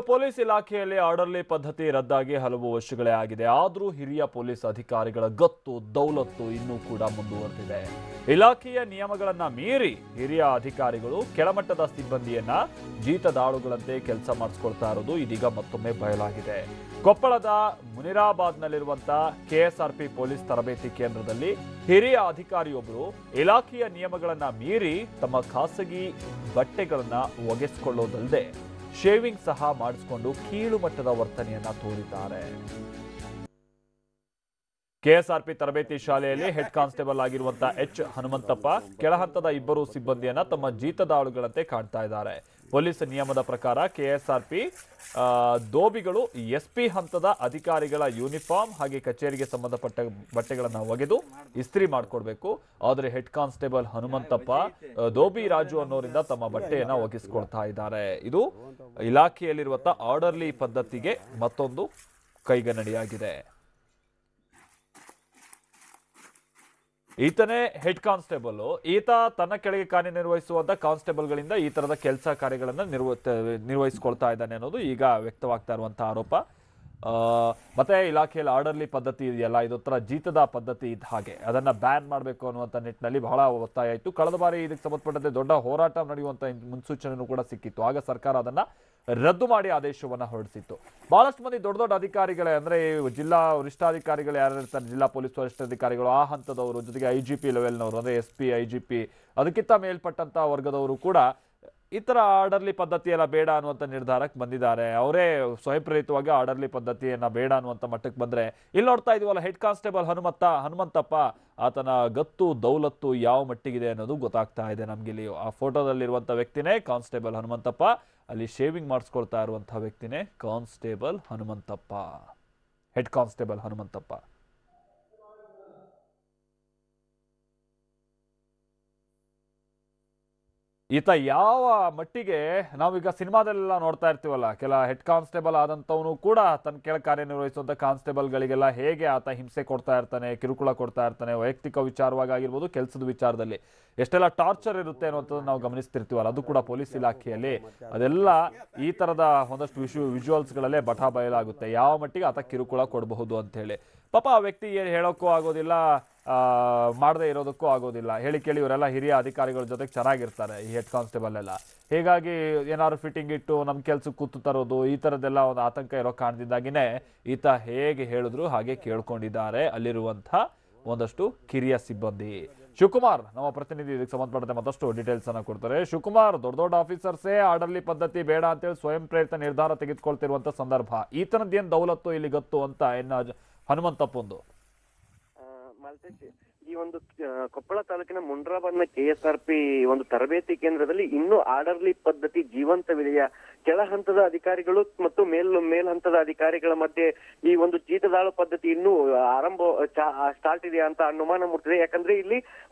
Police ಇಲಾಖೆಯಲ್ಲಿ orderly ಪದ್ಧತಿ ರದ್ದಾಗಿ ಹಲವು ವರ್ಷಗಳೇ ಆಗಿದೆ. ಆದರೂ ಹಿರಿಯ ಪೊಲೀಸ್ ಅಧಿಕಾರಿಗಳ ಗತ್ತು ದೌಲತ್ತು ಇನ್ನೂ ಕೂಡ ಮುಂದುವರೆದಿದೆ. ಇಲಾಖೆಯ ನಿಯಮಗಳನ್ನ ಮೀರಿ ಹಿರಿಯ ಅಧಿಕಾರಿಗಳು ಕೆಳಮಟ್ಟದ ಸಿಬ್ಬಂದಿಯನ್ನ ಜೀತದಾಳುಗಳಂತೆ ಕೆಲಸ ಮಾಡಿಸ್ಕೊಳ್ತಾ ಇರೋದು ಇದೀಗ ಮತ್ತೊಮ್ಮೆ ಬಯಲಾಗಿದೆ. ಕೊಪ್ಪಳದ ಮುನಿರಾಬಾದ್ನಲ್ಲಿರುವಂತಹ ಕೆಎಸ್ಆರ್ಪಿ ಪೊಲೀಸ್ ತರಬೇತಿ ಕೇಂದ್ರದಲ್ಲಿ ಹಿರಿಯ ಅಧಿಕಾರಿಯೊಬ್ಬರು ಇಲಾಖೆಯ ನಿಯಮಗಳನ್ನ ಮೀರಿ ತಮ್ಮ ಖಾಸಗಿ ಬಟ್ಟೆಗಳನ್ನ ಒಗೆಸಿಕೊಳ್ಳೋದಲ್ಲದೆ ಶೇವಿಂಗ್ ಸಹ ಮಾಡಿಸಿಕೊಂಡು ಕೀಳು ಮಟ್ಟದ ವರ್ತನೆಯನ್ನ ತೋರಿದ್ದಾರೆ. ಕೆಎಸ್ಆರ್ಪಿ ತರಬೇತಿ ಶಾಲೆಯಲ್ಲಿ ಹೆಡ್ ಕಾನ್ಸ್ಟೇಬಲ್ ಆಗಿರುವಂತಹ ಎಚ್ ಹನುಮಂತಪ್ಪ ಕೆಳಹಂತದ ಇಬ್ಬರು ಸಿಬ್ಬಂದಿಯನ್ನ ತಮ್ಮ ಜೀತದಾಳುಗಳಂತೆ ಕಾಣ್ತಾ ಇದ್ದಾರೆ. ಪೊಲೀಸ್ ನಿಯಮದ ಪ್ರಕಾರ ಕೆಎಸ್ಆರ್ಪಿ ದೋಬಿಗಳು ಎಸ್ಪಿ ಹಂತದ ಅಧಿಕಾರಿಗಳ ಯೂನಿಫಾರ್ಮ್ ಹಾಗೆ ಕಚೇರಿಗೆ ಸಂಬಂಧಪಟ್ಟ ಬಟ್ಟೆಗಳನ್ನು ಒಗೆದು ಇಸ್ತ್ರಿ ಮಾಡಿಕೊಡ್ಬೇಕು. ಆದರೆ ಹೆಡ್ ಕಾನ್ಸ್ಟೇಬಲ್ ಹನುಮಂತಪ್ಪ ದೋಬಿ ರಾಜು ಅನ್ನೋರಿಂದ ತಮ್ಮ ಬಟ್ಟೆಯನ್ನ ಒಗೆಸ್ಕೊಳ್ತಾ ಇದ್ದಾರೆ. ಇದು ಇಲಾಖೆಯಲ್ಲಿರುವಂತಹ ಆರ್ಡರ್ಲಿ ಪದ್ಧತಿಗೆ ಮತ್ತೊಂದು ಕೈಗನ್ನಡಿಯಾಗಿದೆ. ಈತನೇ ಹೆಡ್ ಕಾನ್ಸ್ಟೇಬಲ್. ಈತ ತನ್ನ ಕೆಳಗೆ ಕಾರ್ಯನಿರ್ವಹಿಸುವಂತ ಕಾನ್ಸ್ಟೇಬಲ್ಗಳಿಂದ ಈ ತರದ ಕೆಲಸ ಕಾರ್ಯಗಳನ್ನ ನಿರ್ವಹಿಸಿಕೊಳ್ತಾ ಇದ್ದಾನೆ ಅನ್ನೋದು ಈಗ ವ್ಯಕ್ತವಾಗ್ತಾ ಇರುವಂತಹ ಆರೋಪ. ಮತ್ತೆ ಇಲಾಖೆಯಲ್ಲಿ ಆರ್ಡರ್ಲಿ ಪದ್ಧತಿ ಇದೆಯಲ್ಲ, ಇದೊತ್ತರ ಜೀತದ ಪದ್ಧತಿ ಇದ್ದ ಹಾಗೆ ಅದನ್ನ ಬ್ಯಾನ್ ಮಾಡಬೇಕು ಅನ್ನುವಂಥ ನಿಟ್ಟಿನಲ್ಲಿ ಬಹಳ ಒತ್ತಾಯ ಇತ್ತು. ಕಳೆದ ಬಾರಿ ಇದಕ್ಕೆ ಸಂಬಂಧಪಟ್ಟಂತೆ ದೊಡ್ಡ ಹೋರಾಟ ನಡೆಯುವಂತ ಮುನ್ಸೂಚನೆಯೂ ಕೂಡ ಸಿಕ್ಕಿತ್ತು. ಆಗ ಸರ್ಕಾರ ಅದನ್ನ ರದ್ದು ಮಾಡಿ ಆದೇಶವನ್ನ ಹೊರಡಿಸಿತ್ತು. ಬಹಳಷ್ಟು ಮಂದಿ ದೊಡ್ಡ ದೊಡ್ಡ ಅಧಿಕಾರಿಗಳೇ ಅಂದ್ರೆ ಜಿಲ್ಲಾ ವರಿಷ್ಠಾಧಿಕಾರಿಗಳು ಯಾರು ಇರ್ತಾರೆ, ಜಿಲ್ಲಾ ಪೊಲೀಸ್ ವರಿಷ್ಠಾಧಿಕಾರಿಗಳು ಆ ಹಂತದವರು, ಜೊತೆಗೆ ಐಜಿಪಿ ಲೆವೆಲ್ನವರು ಅಂದ್ರೆ SP IGP ಅದಕ್ಕಿಂತ ಮೇಲ್ಪಟ್ಟಂತ ವರ್ಗದವರು ಕೂಡ ಈ ತರ ಆರ್ಡರ್ಲಿ ಪದ್ಧತಿ ಎಲ್ಲ ಬೇಡ ಅನ್ನುವಂಥ ನಿರ್ಧಾರಕ್ಕೆ ಬಂದಿದ್ದಾರೆ. ಅವರೇ ಸ್ವಯಂ ಪ್ರೇರಿತವಾಗಿ ಆರ್ಡರ್ಲಿ ಪದ್ಧತಿಯನ್ನ ಬೇಡ ಅನ್ನುವಂಥ ಮಟ್ಟಕ್ಕೆ ಬಂದ್ರೆ ಇಲ್ಲಿ ನೋಡ್ತಾ ಇದೀವಲ್ಲ, ಹೆಡ್ ಕಾನ್ಸ್ಟೇಬಲ್ ಹನುಮಂತಪ್ಪ ಆತನ ಗತ್ತು ದೌಲತ್ತು ಯಾವ ಮಟ್ಟಿಗಿದೆ ಅನ್ನೋದು ಗೊತ್ತಾಗ್ತಾ ಇದೆ ನಮ್ಗೆ. ಇಲ್ಲಿ ಆ ಫೋಟೋದಲ್ಲಿರುವಂಥ ವ್ಯಕ್ತಿನೇ ಕಾನ್ಸ್ಟೇಬಲ್ ಹನುಮಂತಪ್ಪ, ಅಲ್ಲಿ ಶೇವಿಂಗ್ ಮಾಡಿಸ್ಕೊಳ್ತಾ ಇರುವಂತಹ ವ್ಯಕ್ತಿನೇ constable Hanumanthappa, head constable Hanumanthappa. ಈತ ಯಾವ ಮಟ್ಟಿಗೆ ನಾವೀಗ ಸಿನಿಮಾದಲ್ಲೆಲ್ಲ ನೋಡ್ತಾ ಇರ್ತೀವಲ್ಲ, ಕೆಲ ಹೆಡ್ ಕಾನ್ಸ್ಟೇಬಲ್ ಆದಂಥವನು ಕೂಡ ತನ್ನ ಕೆಳ ಕಾರ್ಯನಿರ್ವಹಿಸುವಂಥ ಕಾನ್ಸ್ಟೇಬಲ್ಗಳಿಗೆಲ್ಲ ಹೇಗೆ ಆತ ಹಿಂಸೆ ಕೊಡ್ತಾ ಇರ್ತಾನೆ, ಕಿರುಕುಳ ಕೊಡ್ತಾ ಇರ್ತಾನೆ, ವೈಯಕ್ತಿಕ ವಿಚಾರವಾಗಿ ಆಗಿರ್ಬೋದು, ಕೆಲಸದ ವಿಚಾರದಲ್ಲಿ ಎಷ್ಟೆಲ್ಲ ಟಾರ್ಚರ್ ಇರುತ್ತೆ ಅನ್ನೋಂಥದ್ದು ನಾವು ಗಮನಿಸ್ತಿರ್ತೀವಲ್ಲ, ಅದು ಕೂಡ ಪೊಲೀಸ್ ಇಲಾಖೆಯಲ್ಲಿ ಅದೆಲ್ಲ ಈ ತರದ ಒಂದಷ್ಟು ವಿಜುವಲ್ಸ್ಗಳಲ್ಲೇ ಬಟಾ ಬಯಲಾಗುತ್ತೆ ಯಾವ ಮಟ್ಟಿಗೆ ಆತ ಕಿರುಕುಳ ಕೊಡಬಹುದು ಅಂತ ಹೇಳಿ. ಪಾಪ ಆ ವ್ಯಕ್ತಿ ಏನು ಹೇಳೋಕ್ಕೂ ಆಗೋದಿಲ್ಲ, ಮಾಡದೇ ಇರೋದಕ್ಕೂ ಆಗೋದಿಲ್ಲ. ಹೇಳಿ ಕೇಳಿ ಇವರೆಲ್ಲ ಹಿರಿಯ ಅಧಿಕಾರಿಗಳ ಜೊತೆಗೆ ಚೆನ್ನಾಗಿರ್ತಾರೆ ಈ ಹೆಡ್ ಕಾನ್ಸ್ಟೇಬಲ್ ಎಲ್ಲ. ಹೀಗಾಗಿ ಏನಾದ್ರು ಫಿಟ್ಟಿಂಗ್ ಇಟ್ಟು ನಮ್ಮ ಕೆಲ್ಸಕ್ಕೆ ಕೂತು ತರೋದು ಈ ಥರದ್ದೆಲ್ಲ ಒಂದು ಆತಂಕ ಇರೋ ಕಾರಣದಿಂದಾಗಿನೇ ಈತ ಹೇಗೆ ಹೇಳಿದ್ರು ಹಾಗೆ ಕೇಳ್ಕೊಂಡಿದ್ದಾರೆ ಅಲ್ಲಿರುವಂಥ ಒಂದಷ್ಟು ಕಿರಿಯ ಸಿಬ್ಬಂದಿ. ಶಿವಕುಮಾರ್ ನಮ್ಮ ಪ್ರತಿನಿಧಿ ಇದಕ್ಕೆ ಸಂಬಂಧಪಟ್ಟಂತೆ ಮತ್ತಷ್ಟು ಡೀಟೇಲ್ಸ್ ಅನ್ನ ಕೊಡ್ತಾರೆ. ಶಿವಕುಮಾರ್, ದೊಡ್ಡ ದೊಡ್ಡ ಆಫೀಸರ್ಸೇ ಆರ್ಡರ್ಲಿ ಪದ್ಧತಿ ಬೇಡ ಅಂತೇಳಿ ಸ್ವಯಂ ಪ್ರೇರಿತ ನಿರ್ಧಾರ ತೆಗೆದುಕೊಳ್ತಿರುವಂತ ಸಂದರ್ಭ, ಈತನದ್ದೇನು ದೌಲತ್ತು ಇಲ್ಲಿ ಗೊತ್ತು ಅಂತ ಹನುಮಂತಪ್ಪಂದು. ಈ ಒಂದು ಕೊಪ್ಪಳ ತಾಲೂಕಿನ ಮುನಿರಾಬಾದ್ನ KSRP ಒಂದು ತರಬೇತಿ ಕೇಂದ್ರದಲ್ಲಿ ಇನ್ನೂ ಆರ್ಡರ್ಲಿ ಪದ್ಧತಿ ಜೀವಂತವಿದೆಯಾ? ಕೆಳ ಹಂತದ ಅಧಿಕಾರಿಗಳು ಮತ್ತು ಮೇಲ್ ಹಂತದ ಅಧಿಕಾರಿಗಳ ಮಧ್ಯೆ ಈ ಒಂದು ಜೀತದಾಳು ಪದ್ಧತಿ ಇನ್ನೂ ಸ್ಟಾರ್ಟ್ ಇದೆಯಾ ಅಂತ ಅನುಮಾನ ಮೂಡ್ತಿದೆ. ಯಾಕಂದ್ರೆ ಇಲ್ಲಿ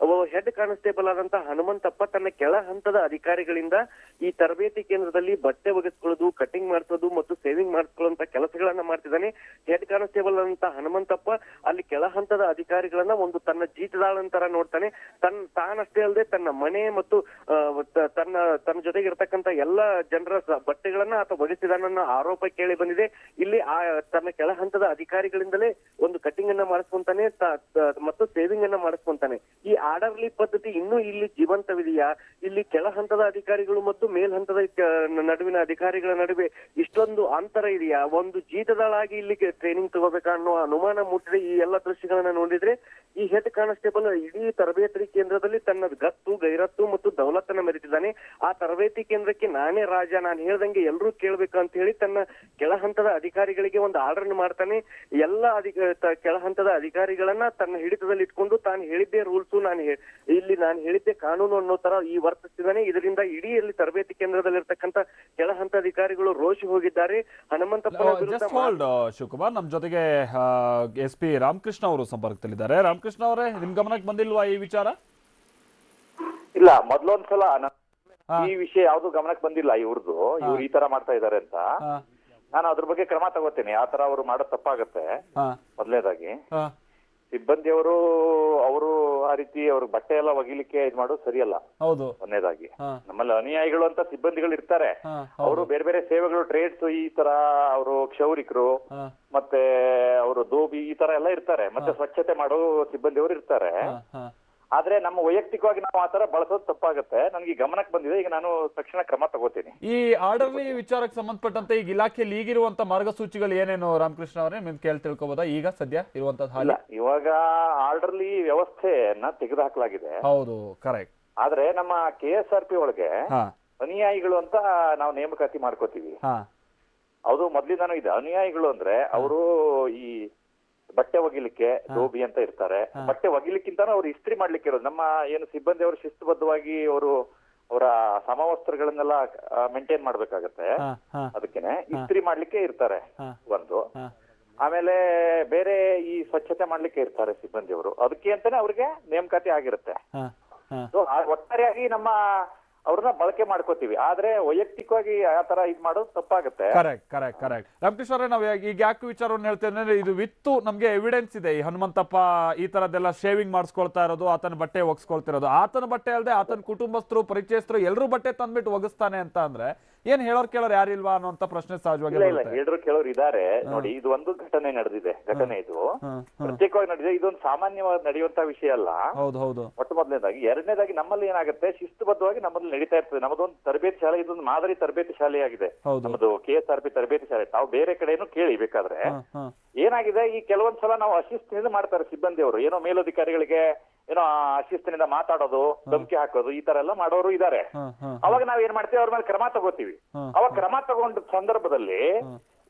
ಹೆಡ್ ಕಾನ್ಸ್ಟೇಬಲ್ ಆದಂತಹ ಹನುಮಂತಪ್ಪ ತನ್ನ ಕೆಳ ಹಂತದ ಅಧಿಕಾರಿಗಳಿಂದ ಈ ತರಬೇತಿ ಕೇಂದ್ರದಲ್ಲಿ ಬಟ್ಟೆ ಒಗೆಸ್ಕೊಳ್ಳೋದು, ಕಟಿಂಗ್ ಮಾಡಿಸೋದು ಮತ್ತು ಸೇವಿಂಗ್ ಮಾಡಿಸ್ಕೊಳ್ಳುವಂತ ಕೆಲಸಗಳನ್ನ ಮಾಡ್ತಿದ್ದಾನೆ. ಹೆಡ್ ಕಾನ್ಸ್ಟೇಬಲ್ ಅಂತ ಹನುಮಂತಪ್ಪ ಅಲ್ಲಿ ಕೆಳ ಹಂತದ ಅಧಿಕಾರಿಗಳನ್ನ ಒಂದು ತನ್ನ ಜೀತದಾಳಂತರ ನೋಡ್ತಾನೆ. ತಾನಷ್ಟೇ ಅಲ್ಲದೆ ತನ್ನ ಮನೆ ಮತ್ತು ತನ್ನ ಜೊತೆಗಿರ್ತಕ್ಕಂಥ ಎಲ್ಲ ಜನರ ಬಟ್ಟೆಗಳನ್ನ ಆತ ಒಗೆಸಿದಾನನ್ನ ಆರೋಪ ಕೇಳಿ ಬಂದಿದೆ. ಇಲ್ಲಿ ತನ್ನ ಕೆಳ ಹಂತದ ಅಧಿಕಾರಿಗಳಿಂದಲೇ ಒಂದು ಕಟಿಂಗ್ ಅನ್ನ ಮಾಡಿಸ್ಕೊಂತಾನೆ ಮತ್ತು ಸೇವಿಂಗ್ ಅನ್ನ ಮಾಡಿಸ್ಕೊಂತಾನೆ. ಈ ಆರ್ಡರ್ಲಿ ಪದ್ಧತಿ ಇನ್ನೂ ಇಲ್ಲಿ ಜೀವಂತವಿದೆಯಾ? ಇಲ್ಲಿ ಕೆಳ ಹಂತದ ಅಧಿಕಾರಿಗಳು ಮತ್ತು ಮೇಲ್ ಹಂತದ ನಡುವಿನ ಅಧಿಕಾರಿಗಳ ನಡುವೆ ಇಷ್ಟೊಂದು ಅಂತರ ಇದೆಯಾ? ಒಂದು ಜೀತದಾಳಾಗಿ ಇಲ್ಲಿ ಟ್ರೈನಿಂಗ್ ತಗೋಬೇಕಾ ಅನ್ನೋ ಅನುಮಾನ ಮೂಡಿದೆ. ಈ ಎಲ್ಲ ದೃಶ್ಯಗಳನ್ನ ನೋಡಿದ್ರೆ ಈ ಹೆಡ್ ಕಾನ್ಸ್ಟೇಬಲ್ ಇಡೀ ತರಬೇತಿ ಕೇಂದ್ರದಲ್ಲಿ ತನ್ನ ಗತ್ತು, ಗೈರತ್ತು ಮತ್ತು ದೌಲತ್ತನ್ನ ಮೆರೆದಿದ್ದಾನೆ. ಆ ತರಬೇತಿ ಕೇಂದ್ರಕ್ಕೆ ನಾನೇ ರಾಜ, ನಾನು ಹೇಳ್ದಂಗೆ ಎಲ್ಲರೂ ಕೇಳ್ಬೇಕು ಅಂತ ಹೇಳಿ ತನ್ನ ಕೆಳ ಹಂತದ ಅಧಿಕಾರಿಗಳಿಗೆ ಒಂದು ಆರ್ಡರ್ ಮಾಡ್ತಾನೆ. ಎಲ್ಲ ಕೆಳ ಹಂತದ ಅಧಿಕಾರಿಗಳನ್ನ ತನ್ನ ಹಿಡಿತದಲ್ಲಿ ಇಟ್ಕೊಂಡು ತಾನು ಹೇಳಿದ್ದೇ ರೂಲ್ಸು, ನಾನು ಹೇಳಿದ್ದೆ ಕಾನೂನು ಅನ್ನೋ ತರ ಈ ವರ್ತಿಸ್ತಿದ್ದಾನೆ. ಇದರಿಂದ ಇಡೀ ಇಲ್ಲಿ ತರಬೇತಿ ಕೇಂದ್ರದಲ್ಲಿರ್ತಕ್ಕಂಥ ಕೆಳ ಹಂತ ಅಧಿಕಾರಿಗಳು ರೋಷಿ ಹೋಗಿದ್ದಾರೆ. ಹನುಮಂತಪ್ಪನ ವಿರುದ್ಧ ಶಿವಕುಮಾರ್, ನಮ್ಮ ಜೊತೆಗೆ SP ರಾಮಕೃಷ್ಣ ಅವರು ಸಂಪರ್ಕದಲ್ಲಿದ್ದಾರೆ. ರಾಮಕೃಷ್ಣ ಅವರೇ, ನಿಮ್ ಗಮನಕ್ಕೆ ಬಂದಿಲ್ವಾ ಈ ವಿಚಾರ? ಇಲ್ಲ, ಮೊದ್ಲೊಂದ್ಸಲ ಈ ವಿಷಯ ಯಾವ್ದು ಗಮನಕ್ಕೆ ಬಂದಿಲ್ಲ ಇವ್ರದ್ದು, ಇವ್ರು ಈ ತರ ಮಾಡ್ತಾ ಇದಾರೆ ಅಂತ. ನಾನು ಅದ್ರ ಬಗ್ಗೆ ಕ್ರಮ ತಗೋತೀನಿ. ಆ ತರ ಅವ್ರು ಮಾಡೋದು ತಪ್ಪಾಗತ್ತೆ. ಮೊದಲನೇದಾಗಿ ಸಿಬ್ಬಂದಿಯವರು ಅವರು ಆ ರೀತಿ ಅವ್ರ ಬಟ್ಟೆ ಎಲ್ಲ ಒಗಿಲಿಕ್ಕೆ ಇದ್ ಮಾಡೋದು ಸರಿಯಲ್ಲ. ಹೌದು. ಒಂದನೇದಾಗಿ ಹಾ. ನಮ್ಮಲ್ಲಿ ಅನುಯಾಯಿಗಳು ಅಂತ ಸಿಬ್ಬಂದಿಗಳು ಇರ್ತಾರೆ. ಹಾ, ಅವರು ಬೇರೆ ಬೇರೆ ಸೇವೆಗಳು ಟ್ರೇಡ್ಸ್ ಈ ತರ ಅವರು ಕ್ಷೌರಿಕರು ಹಾ, ಮತ್ತೆ ಅವರು ದೋಬಿ ಈ ತರ ಎಲ್ಲ ಇರ್ತಾರೆ. ಮತ್ತೆ ಸ್ವಚ್ಛತೆ ಮಾಡೋ ಸಿಬ್ಬಂದಿಯವರು ಇರ್ತಾರೆ. ಹಾ, ಹಾ. ಆದ್ರೆ ನಮ್ಮ ವೈಯಕ್ತಿಕವಾಗಿ ನಾವು ಆತರ ಬಳಸೋದು ತಪ್ಪಾಗುತ್ತೆ. ನನಗೆ ಗಮನಕ್ಕೆ ಬಂದಿದೆ, ಈಗ ನಾನು ತಕ್ಷಣ ಕ್ರಮ ತಗೋತೀನಿ. ಈ ಆರ್ಡರ್ಲಿ ವಿಚಾರಕ್ಕೆ ಸಂಬಂಧಪಟ್ಟಂತೆ ಈಗ ಇಲಾಖೆಯಲ್ಲಿ ಈಗಿರುವಂತ ಮಾರ್ಗಸೂಚಿಗಳು ಏನೇನು ರಾಮಕೃಷ್ಣ ಅವರೇ ನಿಮ್ಗೆ ತಿಳ್ಕೊಬೋದಾ ಈಗ ಸದ್ಯ ಇರುವಂತದ್ದು ಹಾಲಿ? ಇವಾಗ ಆರ್ಡರ್ಲಿ ವ್ಯವಸ್ಥೆಯನ್ನ ತೆಗೆದುಹಾಕಲಾಗಿದೆ. ಹೌದು, ಕರೆಕ್ಟ್. ಆದ್ರೆ ನಮ್ಮ KSRP ಒಳಗೆ ಅನುಯಾಯಿಗಳು ಅಂತ ನಾವು ನೇಮಕಾತಿ ಮಾಡ್ಕೋತೀವಿ. ಅದು ಮೊದ್ಲಿಂದಾನು ಇದೆ. ಅನುಯಾಯಿಗಳು ಅಂದ್ರೆ ಅವರು ಈ ಬಟ್ಟೆ ಒಗಿಲಿಕ್ಕೆ ದೋಬಿ ಅಂತ ಇರ್ತಾರೆ. ಬಟ್ಟೆ ಒಗಿಲಿಕ್ಕಿಂತಾನು ಅವ್ರು ಇಸ್ತ್ರಿ ಮಾಡ್ಲಿಕ್ಕೆ ಇರೋದು. ನಮ್ಮ ಏನು ಸಿಬ್ಬಂದಿ ಅವರು ಶಿಸ್ತುಬದ್ಧವಾಗಿ ಅವರು ಅವರ ಸಮವಸ್ತ್ರಗಳನ್ನೆಲ್ಲ ಮೇಂಟೈನ್ ಮಾಡ್ಬೇಕಾಗತ್ತೆ. ಅದಕ್ಕೇನೆ ಇಸ್ತ್ರಿ ಮಾಡ್ಲಿಕ್ಕೆ ಇರ್ತಾರೆ ಒಂದು. ಆಮೇಲೆ ಬೇರೆ ಈ ಸ್ವಚ್ಛತೆ ಮಾಡ್ಲಿಕ್ಕೆ ಇರ್ತಾರೆ ಸಿಬ್ಬಂದಿಯವರು. ಅದಕ್ಕೆ ಅಂತಾನೆ ಅವ್ರಿಗೆ ನೇಮಕಾತಿ ಆಗಿರುತ್ತೆ. ಒಟ್ಟಾರೆಯಾಗಿ ನಮ್ಮ ಅವ್ರನ್ನ ಬಳಕೆ ಮಾಡ್ಕೋತೀವಿ. ಆದ್ರೆ ವೈಯಕ್ತಿಕವಾಗಿ ಆ ತರ ಇದ್ ಮಾಡೋದು ತಪ್ಪಾಗುತ್ತೆ. Correct correct correct. ರಾಮಕೃಷ್ಣ ಅವರೇ, ನಾವು ಈಗ ಯಾಕೆ ವಿಚಾರವನ್ನು ಹೇಳ್ತೇವೆ ಅಂದ್ರೆ ಇದು ವಿತ್ತು ನಮ್ಗೆ ಎವಿಡೆನ್ಸ್ ಇದೆ. ಈ ಹನುಮಂತಪ್ಪ ಈ ತರದೆಲ್ಲ ಶೇವಿಂಗ್ ಮಾಡಿಸ್ಕೊಳ್ತಾ ಇರೋದು, ಆತನ ಬಟ್ಟೆ ಒಗ್ಸ್ಕೊಳ್ತಿರೋದು, ಆತನ ಬಟ್ಟೆ ಅಲ್ಲದೆ ಆತನ ಕುಟುಂಬಸ್ಥರು ಪರಿಚಯಸ್ಥರು ಎಲ್ಲರೂ ಬಟ್ಟೆ ತಂದ್ಬಿಟ್ಟು ಒಗಿಸ್ತಾನೆ ಅಂತ ಅಂದ್ರೆ ಏನ್ ಹೇಳೋರ್ ಕೇಳೋರು ಯಾರಿಲ್ವಾ ಅನ್ನೋಂತ ಪ್ರಶ್ನೆ ಸಹಜವಾಗಿ ಹೇಳಿದ್ರು ಕೇಳೋರು ಇದಾರೆ. ನೋಡಿ, ಇದು ಒಂದು ಘಟನೆ ನಡೆದಿದೆ. ಘಟನೆ ಇದು ಪ್ರತ್ಯೇಕವಾಗಿ ನಡೆದಿದೆ. ಇದೊಂದು ಸಾಮಾನ್ಯವಾಗಿ ನಡೆಯುವಂತ ವಿಷಯ ಅಲ್ಲ. ಹೌದು ಹೌದು. ಮೊಟ್ಟ ಮೊದಲನೇದಾಗಿ. ಎರಡನೇದಾಗಿ ನಮ್ಮಲ್ಲಿ ಏನಾಗುತ್ತೆ, ಶಿಸ್ತುಬದ್ಧವಾಗಿ ನಮ್ಮಲ್ಲಿ ನಡೀತಾ ಇರ್ತದೆ. ನಮ್ಮದೊಂದು ತರಬೇತಿ ಶಾಲೆ, ಇದೊಂದು ಮಾದರಿ ತರಬೇತಿ ಶಾಲೆಯಾಗಿದೆ ನಮ್ಮದು KSRP ತರಬೇತಿ ಶಾಲೆ. ತಾವು ಬೇರೆ ಕಡೆನೂ ಕೇಳಿ ಬೇಕಾದ್ರೆ. ಏನಾಗಿದೆ, ಈ ಕೆಲವೊಂದ್ಸಲ ನಾವು ಅಶಿಸ್ತಿನಿಂದ ಮಾಡ್ತಾರೆ ಸಿಬ್ಬಂದಿಯವರು. ಏನೋ ಮೇಲಧಿಕಾರಿಗಳಿಗೆ ಏನೋ ಅಶಿಸ್ತಿನಿಂದ ಮಾತಾಡೋದು, ಧಮಕಿ ಹಾಕೋದು, ಈ ತರ ಎಲ್ಲ ಮಾಡೋರು ಇದಾರೆ. ಅವಾಗ ನಾವ್ ಏನ್ ಮಾಡ್ತೀವಿ, ಅವ್ರ ಮೇಲೆ ಕ್ರಮ ತಗೋತೀವಿ. ಅವಾಗ ಕ್ರಮ ತಗೊಂಡ ಸಂದರ್ಭದಲ್ಲಿ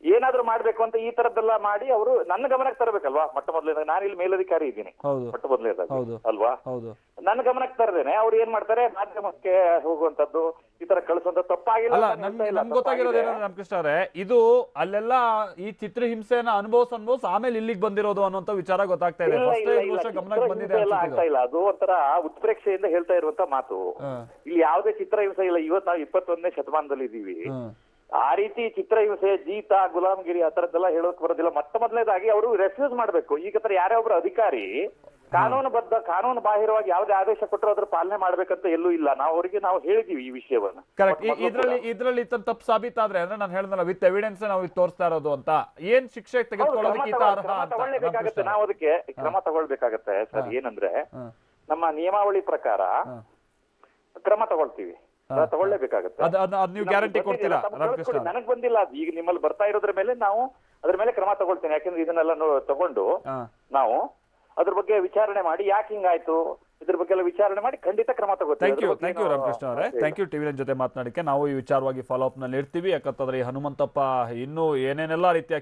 ಏನಾದ್ರು ಮಾಡ್ಬೇಕು ಅಂತ ಈ ತರದ್ದೆಲ್ಲ ಮಾಡಿ ಅವರು ನನ್ನ ಗಮನಕ್ಕೆ ತರಬೇಕಲ್ವಾ. ಮೊಟ್ಟ ಮೊದಲನೇದಾಗಿ ನಾನು ಇಲ್ಲಿ ಮೇಲಧಿಕಾರಿ ಇದ್ದೀನಿ, ಮೊಟ್ಟ ಮೊದಲನೇದಾಗಿ ಅಲ್ವಾ. ನನ್ನ ಗಮನಕ್ಕೆ ತರದೇನೆ ಅವ್ರು ಏನ್ ಮಾಡ್ತಾರೆ, ಮಾಧ್ಯಮಕ್ಕೆ ಹೋಗುವಂತದ್ದು, ಈ ತರ ಕಳಿಸುವಂತ ತಪ್ಪಾಗಿಲ್ಲ. ನಮ್ಗೆ ಗೊತ್ತಾಗಿರೋದೇನೋ ರಾಮಕೃಷ್ಣ ಅವರೇ, ಇದು ಅಲ್ಲೆಲ್ಲ ಈ ಚಿತ್ರಹಿಂಸೆಯನ್ನ ಅನುಭವಿಸ್ ಆಮೇಲೆ ಇಲ್ಲಿಗೆ ಬಂದಿರೋದು ಅನ್ನೋಂತ ವಿಚಾರ ಗೊತ್ತಾಗ್ತಾ ಇದೆ. ಗಮನಕ್ಕೆ ಬಂದಿದೆ ಆಗ್ತಾ ಇಲ್ಲ. ಅದು ಒಂಥರ ಉತ್ಪ್ರೇಕ್ಷೆಯಿಂದ ಹೇಳ್ತಾ ಇರುವಂತ ಮಾತು. ಇಲ್ಲಿ ಯಾವುದೇ ಚಿತ್ರಹಿಂಸೆ ಇಲ್ಲ. ಇವತ್ತು ನಾವು 21ನೇ ಶತಮಾನದಲ್ಲಿ ಇದೀವಿ. ಆ ರೀತಿ ಚಿತ್ರಹಿಂಸೆ, ಜೀತ, ಗುಲಾಮಗಿರಿ ಆ ತರದ್ದೆಲ್ಲ ಹೇಳೋಕ್ ಬರೋದಿಲ್ಲ. ಮೊಟ್ಟ ಮೊದಲನೇದಾಗಿ ಅವರು ರೆಫ್ಯೂಸ್ ಮಾಡ್ಬೇಕು. ಈಗ ತರ ಯಾರೇ ಒಬ್ರು ಅಧಿಕಾರಿ ಕಾನೂನುಬದ್ಧ, ಕಾನೂನು ಬಾಹಿರವಾಗಿ ಯಾವುದೇ ಆದೇಶ ಕೊಟ್ಟರು ಅದ್ರ ಪಾಲನೆ ಮಾಡ್ಬೇಕಂತ ಎಲ್ಲೂ ಇಲ್ಲ. ನಾವು ಹೇಳಿದೀವಿ ಈ ವಿಷಯವನ್ನ. ಕರೆಕ್ಟ್. ಇದ್ರಲ್ಲಿ ತಪ್ಪು ಸಾಬೀತಾದ್ರೆ ಅಂದ್ರೆ ನಾನು ಹೇಳಿದ್ನಲ್ಲ, ವಿತ್ ಎವಿಡೆನ್ಸ್ ನಾವು ತೋರಿಸ್ತಾ ಇರೋದು ಅಂತ, ಏನ್ ಶಿಕ್ಷೆ ತೆಗೆದುಕೊಳ್ಳೋದಕ್ಕೆ ತಗೊಳ್ಬೇಕಾಗತ್ತೆ. ನಾವು ಅದಕ್ಕೆ ಕ್ರಮ ತಗೊಳ್ಬೇಕಾಗತ್ತೆ ಸರ್. ಏನಂದ್ರೆ ನಮ್ಮ ನಿಯಮಾವಳಿ ಪ್ರಕಾರ ಕ್ರಮ ತಗೊಳ್ತೀವಿ, ತಗೊಳ್ಳೇಬೇಕಾಗತ್ತೆ. ನೀವು ಗ್ಯಾರಂಟಿ ಕೊಡ್ತೀರಾ? ನನಗ್ ಬಂದಿಲ್ಲ ಅದು. ಈಗ ನಿಮ್ಮಲ್ಲಿ ಬರ್ತಾ ಇರೋದ್ರ ಮೇಲೆ ನಾವು ಅದ್ರ ಮೇಲೆ ಕ್ರಮ ತಗೊಳ್ತೇನೆ. ಯಾಕಂದ್ರೆ ಇದನ್ನೆಲ್ಲ ತಗೊಂಡು ನಾವು ಅದ್ರ ಬಗ್ಗೆ ವಿಚಾರಣೆ ಮಾಡಿ ಯಾಕೆ ಹಿಂಗಾಯ್ತು ಇದ್ರ ಬಗ್ಗೆ ಎಲ್ಲ ವಿಚಾರಣೆ ಮಾಡಿ ಖಂಡಿತ ಕ್ರಮ ತಗೋತೀವಿ. ಥ್ಯಾಂಕ್ ಯು ರಾಮಕೃಷ್ಣ ಅವರೇ. ಥ್ಯಾಂಕ್ ಯು ಟಿವಿ ಜೊತೆ ಮಾತನಾಡಕ್ಕೆ. ನಾವು ಈ ವಿಚಾರವಾಗಿ ಫಾಲೋ ಅಪ್ ನಲ್ಲಿ ಇರ್ತೀವಿ. ಯಾಕಂತಂದ್ರೆ ಈ ಹನುಮಂತಪ್ಪ ಇನ್ನೂ ಏನೇನೆಲ್ಲ ರೀತಿಯ